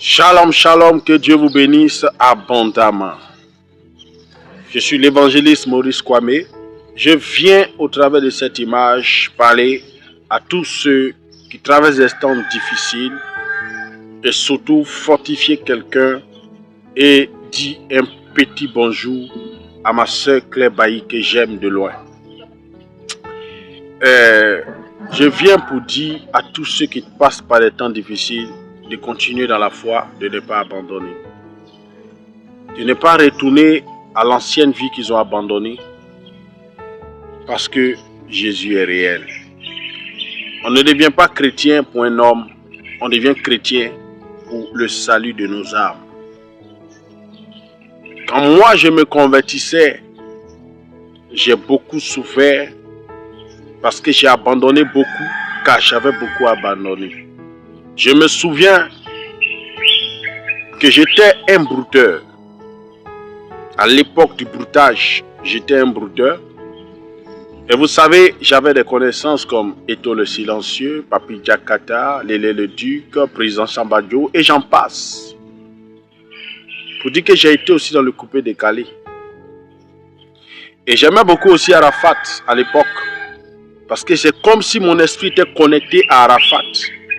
Shalom, shalom, que Dieu vous bénisse abondamment. Je suis l'évangéliste Maurice Kwame. Je viens au travers de cette image parler à tous ceux qui traversent des temps difficiles et surtout fortifier quelqu'un et dire un petit bonjour à ma soeur Claire Bailly que j'aime de loin. Je viens pour dire à tous ceux qui passent par des temps difficiles de continuer dans la foi, de ne pas abandonner. De ne pas retourner à l'ancienne vie qu'ils ont abandonnée parce que Jésus est réel. On ne devient pas chrétien pour un homme, on devient chrétien pour le salut de nos âmes. Quand moi je me convertissais, j'ai beaucoup souffert parce que j'ai abandonné beaucoup, car j'avais beaucoup abandonné. Je me souviens que j'étais un brouteur. À l'époque du broutage, j'étais un brouteur. Et vous savez, j'avais des connaissances comme Eto le Silencieux, Papi Diakata, Lélé le Duc, Président Sambadio, et j'en passe. Pour dire que j'ai été aussi dans le coupé décalé. Et j'aimais beaucoup aussi Arafat à l'époque. Parce que c'est comme si mon esprit était connecté à Arafat.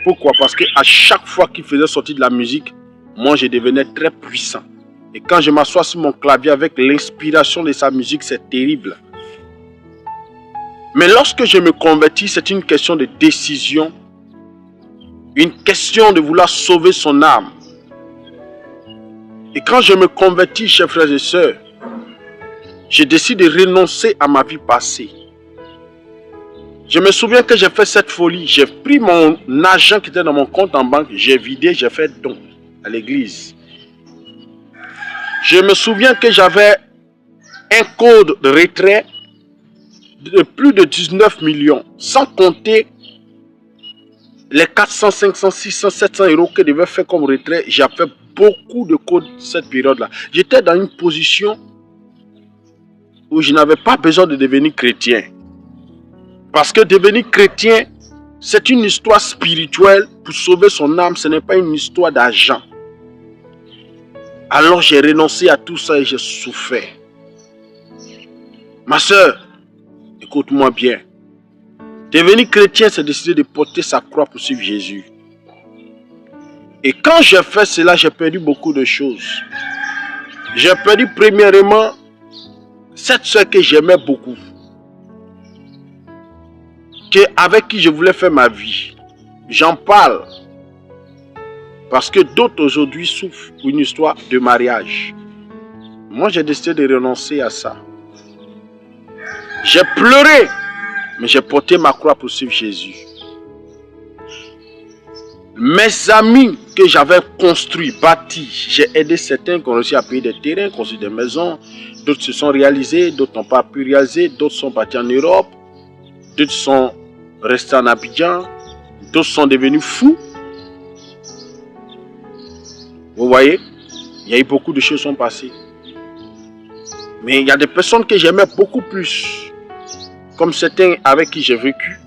Pourquoi? Parce qu'à chaque fois qu'il faisait sortir de la musique, moi je devenais très puissant. Et quand je m'assois sur mon clavier avec l'inspiration de sa musique, c'est terrible. Mais lorsque je me convertis, c'est une question de décision. Une question de vouloir sauver son âme. Et quand je me convertis, chers frères et sœurs, je décide de renoncer à ma vie passée. Je me souviens que j'ai fait cette folie. J'ai pris mon argent qui était dans mon compte en banque, j'ai vidé, j'ai fait don à l'église. Je me souviens que j'avais un code de retrait de plus de 19 millions, sans compter les 400, 500, 600, 700 euros que je devais faire comme retrait. J'avais beaucoup de codes cette période-là. J'étais dans une position où je n'avais pas besoin de devenir chrétien. Parce que devenir chrétien, c'est une histoire spirituelle. Pour sauver son âme, ce n'est pas une histoire d'argent. Alors j'ai renoncé à tout ça et j'ai souffert. Ma soeur, écoute-moi bien. Devenir chrétien, c'est décider de porter sa croix pour suivre Jésus. Et quand j'ai fait cela, j'ai perdu beaucoup de choses. J'ai perdu premièrement cette soeur que j'aimais beaucoup. Avec qui je voulais faire ma vie. J'en parle. Parce que d'autres aujourd'hui souffrent une histoire de mariage. Moi, j'ai décidé de renoncer à ça. J'ai pleuré, mais j'ai porté ma croix pour suivre Jésus. Mes amis que j'avais construits, bâtis, j'ai aidé certains qui ont réussi à payer des terrains, construire des maisons. D'autres se sont réalisés, d'autres n'ont pas pu réaliser, d'autres sont partis en Europe, d'autres sont restés en Abidjan, d'autres sont devenus fous. Vous voyez, il y a eu beaucoup de choses qui sont passées. Mais il y a des personnes que j'aimais beaucoup plus. Comme certains avec qui j'ai vécu.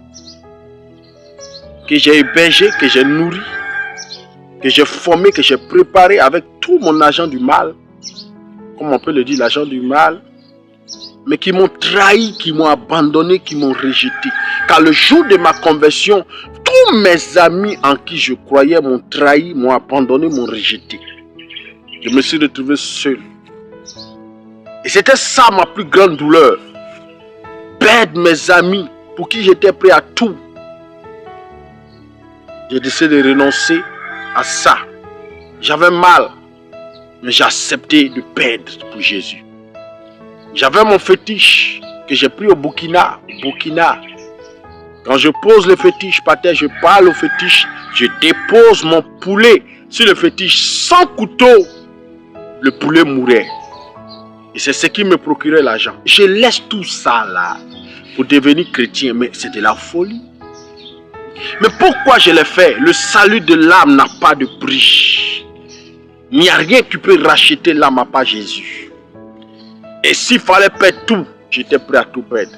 Que j'ai hébergé, que j'ai nourri. Que j'ai formé, que j'ai préparé avec tout mon argent du mal. Comme on peut le dire, l'argent du mal. Mais qui m'ont trahi, qui m'ont abandonné, qui m'ont rejeté. Car le jour de ma conversion, tous mes amis en qui je croyais m'ont trahi, m'ont abandonné, m'ont rejeté. Je me suis retrouvé seul. Et c'était ça ma plus grande douleur. Perdre mes amis pour qui j'étais prêt à tout. J'ai décidé de renoncer à ça. J'avais mal, mais j'ai accepté de perdre pour Jésus. J'avais mon fétiche que j'ai pris au Burkina. Quand je pose le fétiche par terre, je parle au fétiche, je dépose mon poulet sur le fétiche sans couteau. Le poulet mourait. Et c'est ce qui me procurait l'argent. Je laisse tout ça là pour devenir chrétien, mais c'est de la folie. Mais pourquoi je l'ai fait? Le salut de l'âme n'a pas de prix. Il n'y a rien qui peut racheter l'âme à part Jésus. Et s'il fallait perdre tout, j'étais prêt à tout perdre.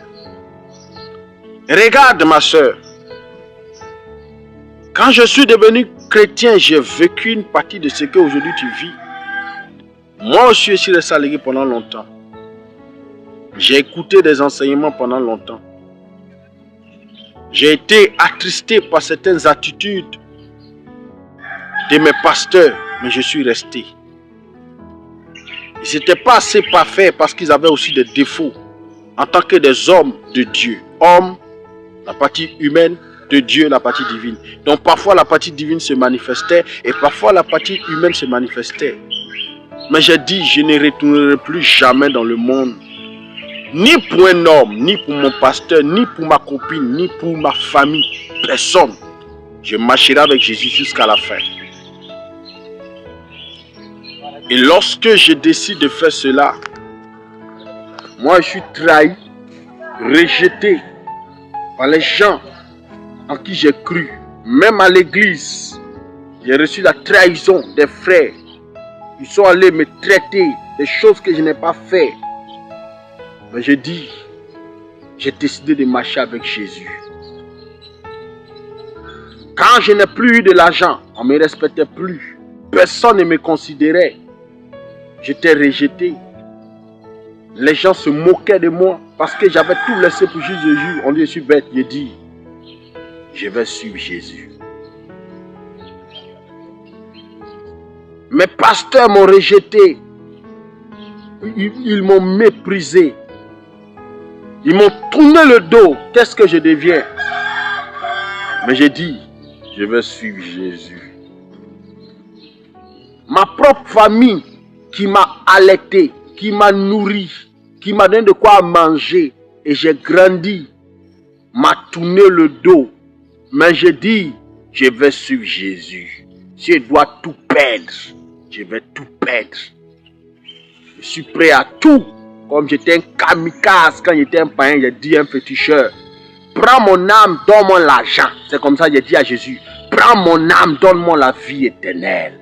Regarde ma soeur. Quand je suis devenu chrétien, j'ai vécu une partie de ce qu'aujourd'hui tu vis. Moi aussi, je suis resté à l'église pendant longtemps. J'ai écouté des enseignements pendant longtemps. J'ai été attristé par certaines attitudes de mes pasteurs, mais je suis resté. Ils n'étaient pas assez parfaits parce qu'ils avaient aussi des défauts en tant que des hommes de Dieu. Hommes, la partie humaine, de Dieu, la partie divine. Donc parfois la partie divine se manifestait et parfois la partie humaine se manifestait. Mais j'ai dit, je ne retournerai plus jamais dans le monde. Ni pour un homme, ni pour mon pasteur, ni pour ma copine, ni pour ma famille. Personne. Je marcherai avec Jésus jusqu'à la fin. Et lorsque je décide de faire cela, moi je suis trahi, rejeté par les gens en qui j'ai cru. Même à l'église, j'ai reçu la trahison des frères. Ils sont allés me traiter des choses que je n'ai pas fait. Mais j'ai dit, j'ai décidé de marcher avec Jésus. Quand je n'ai plus eu de l'argent, on ne me respectait plus. Personne ne me considérait. J'étais rejeté. Les gens se moquaient de moi parce que j'avais tout laissé pour Jésus. On dit, je suis bête. J'ai dit, je vais suivre Jésus. Mes pasteurs m'ont rejeté. Ils m'ont méprisé. Ils m'ont tourné le dos. Qu'est-ce que je deviens? Mais j'ai dit, je vais suivre Jésus. Ma propre famille qui m'a allaité, qui m'a nourri, qui m'a donné de quoi manger et j'ai grandi, m'a tourné le dos. Mais j'ai dit, je vais suivre Jésus. Si je dois tout perdre, je vais tout perdre. Je suis prêt à tout. Comme j'étais un kamikaze, quand j'étais un païen, j'ai dit à un féticheur, prends mon âme, donne-moi l'argent. C'est comme ça que j'ai dit à Jésus, prends mon âme, donne-moi la vie éternelle.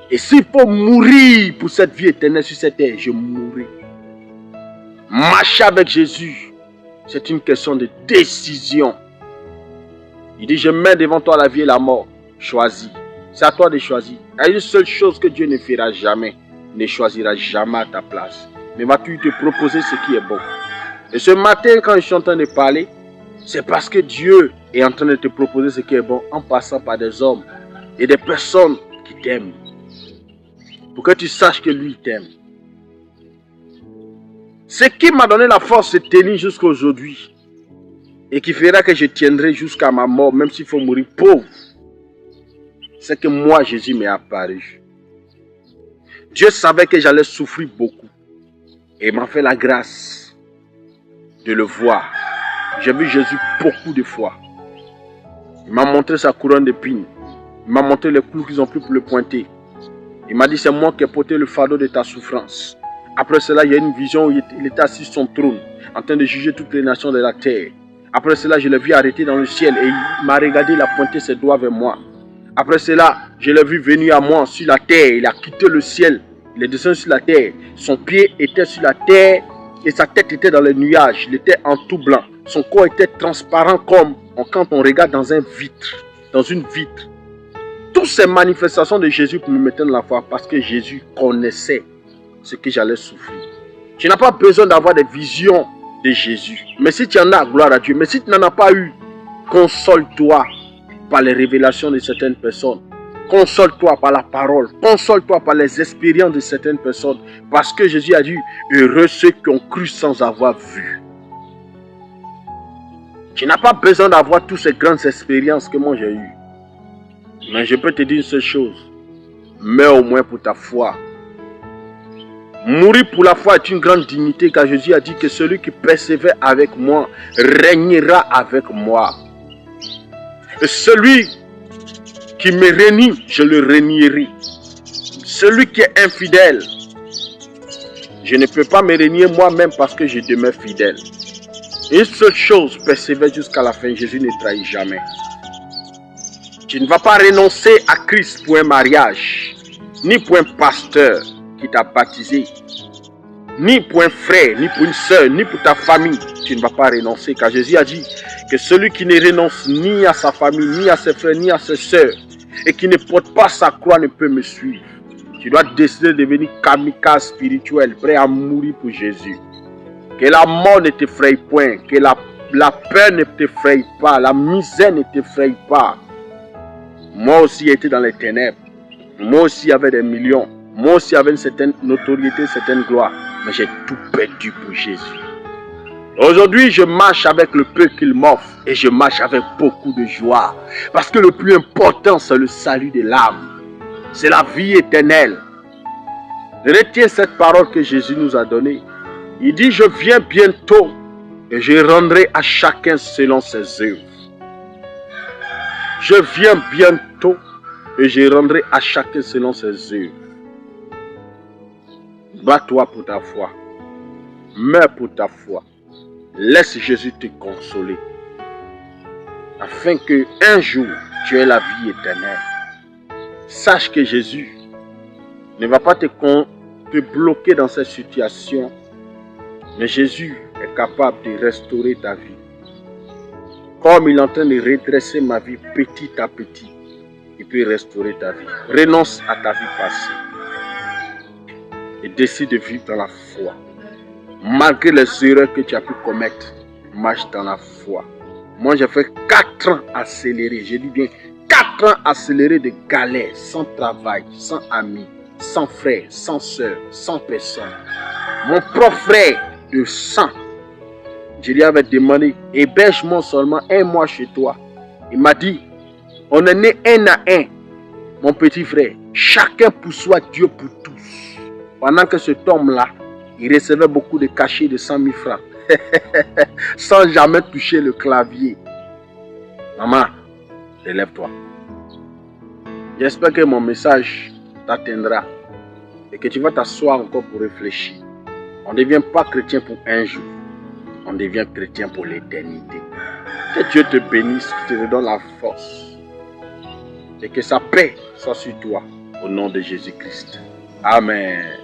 Et s'il faut mourir pour cette vie éternelle sur cette terre, je mourrai. Marcher avec Jésus, c'est une question de décision. Il dit, je mets devant toi la vie et la mort. Choisis. C'est à toi de choisir. Il y a une seule chose que Dieu ne fera jamais. Il ne choisira jamais à ta place. Mais vas-tu te proposer ce qui est bon. Et ce matin, quand je suis en train de parler, c'est parce que Dieu est en train de te proposer ce qui est bon en passant par des hommes et des personnes qui t'aiment. Pour que tu saches que lui t'aime. Ce qui m'a donné la force de tenir jusqu'à aujourd'hui et qui fera que je tiendrai jusqu'à ma mort, même s'il faut mourir pauvre, c'est que moi, Jésus m'est apparu. Dieu savait que j'allais souffrir beaucoup. Et il m'a fait la grâce de le voir. J'ai vu Jésus beaucoup de fois. Il m'a montré sa couronne d'épines. Il m'a montré les clous qu'ils ont pris pour le pointer. Il m'a dit, c'est moi qui ai porté le fardeau de ta souffrance. Après cela, il y a une vision où il était assis sur son trône, en train de juger toutes les nations de la terre. Après cela, je l'ai vu arrêter dans le ciel et il m'a regardé, il a pointé ses doigts vers moi. Après cela, je l'ai vu venir à moi sur la terre. Il a quitté le ciel. Il est descendu sur la terre. Son pied était sur la terre et sa tête était dans les nuages. Il était en tout blanc. Son corps était transparent comme quand on regarde dans une vitre. Toutes ces manifestations de Jésus pour me mettre dans la foi parce que Jésus connaissait ce que j'allais souffrir. Tu n'as pas besoin d'avoir des visions de Jésus. Mais si tu en as, gloire à Dieu. Mais si tu n'en as pas eu, console-toi par les révélations de certaines personnes. Console-toi par la parole. Console-toi par les expériences de certaines personnes. Parce que Jésus a dit, heureux ceux qui ont cru sans avoir vu. Tu n'as pas besoin d'avoir toutes ces grandes expériences que moi j'ai eues. Mais je peux te dire une seule chose. Meurs au moins pour ta foi. Mourir pour la foi est une grande dignité car Jésus a dit que celui qui persévère avec moi régnera avec moi. Et celui qui me renie, je le régnerai. Celui qui est infidèle, je ne peux pas me renier moi-même parce que je demeure fidèle. Une seule chose, persévère jusqu'à la fin, Jésus ne trahit jamais. Tu ne vas pas renoncer à Christ pour un mariage, ni pour un pasteur qui t'a baptisé. ni pour un frère, ni pour une soeur, ni pour ta famille, tu ne vas pas renoncer. Car Jésus a dit que celui qui ne renonce ni à sa famille, ni à ses frères, ni à ses soeurs, et qui ne porte pas sa croix ne peut me suivre. Tu dois décider de devenir kamikaze spirituel, prêt à mourir pour Jésus. Que la mort ne t'effraie point, que la peur ne t'effraie pas, la misère ne t'effraie pas. Moi aussi j'étais dans les ténèbres. Moi aussi j'avais des millions. Moi aussi j'avais une certaine notoriété, une certaine gloire. Mais j'ai tout perdu pour Jésus. Aujourd'hui, je marche avec le peu qu'il m'offre. Et je marche avec beaucoup de joie. Parce que le plus important, c'est le salut de l'âme. C'est la vie éternelle. Retiens cette parole que Jésus nous a donnée. Il dit, je viens bientôt et je rendrai à chacun selon ses œuvres. Je viens bientôt et je rendrai à chacun selon ses œuvres. Bats-toi pour ta foi. Meurs pour ta foi. Laisse Jésus te consoler. Afin que un jour, tu aies la vie éternelle. Sache que Jésus ne va pas te bloquer dans cette situation. Mais Jésus est capable de restaurer ta vie. Comme il est en train de redresser ma vie petit à petit, il peut restaurer ta vie. Renonce à ta vie passée. Et décide de vivre dans la foi. Malgré les erreurs que tu as pu commettre, marche dans la foi. Moi, j'ai fait 4 ans accélérés. Je dis bien 4 ans accélérés de galères, sans travail, sans amis, sans frère, sans soeur, sans personne. Mon propre frère de sang, je lui avais demandé, héberge-moi seulement 1 mois chez toi. Il m'a dit, on est né 1 à 1, mon petit frère. Chacun pour soi, Dieu pour tous. Pendant que cet homme-là, il recevait beaucoup de cachets de 100 000 francs. Sans jamais toucher le clavier. Maman, relève-toi. J'espère que mon message t'atteindra. Et que tu vas t'asseoir encore pour réfléchir. On ne devient pas chrétien pour un jour. On devient chrétien pour l'éternité. Que Dieu te bénisse, qu'il te donne la force. Et que sa paix soit sur toi. Au nom de Jésus-Christ. Amen.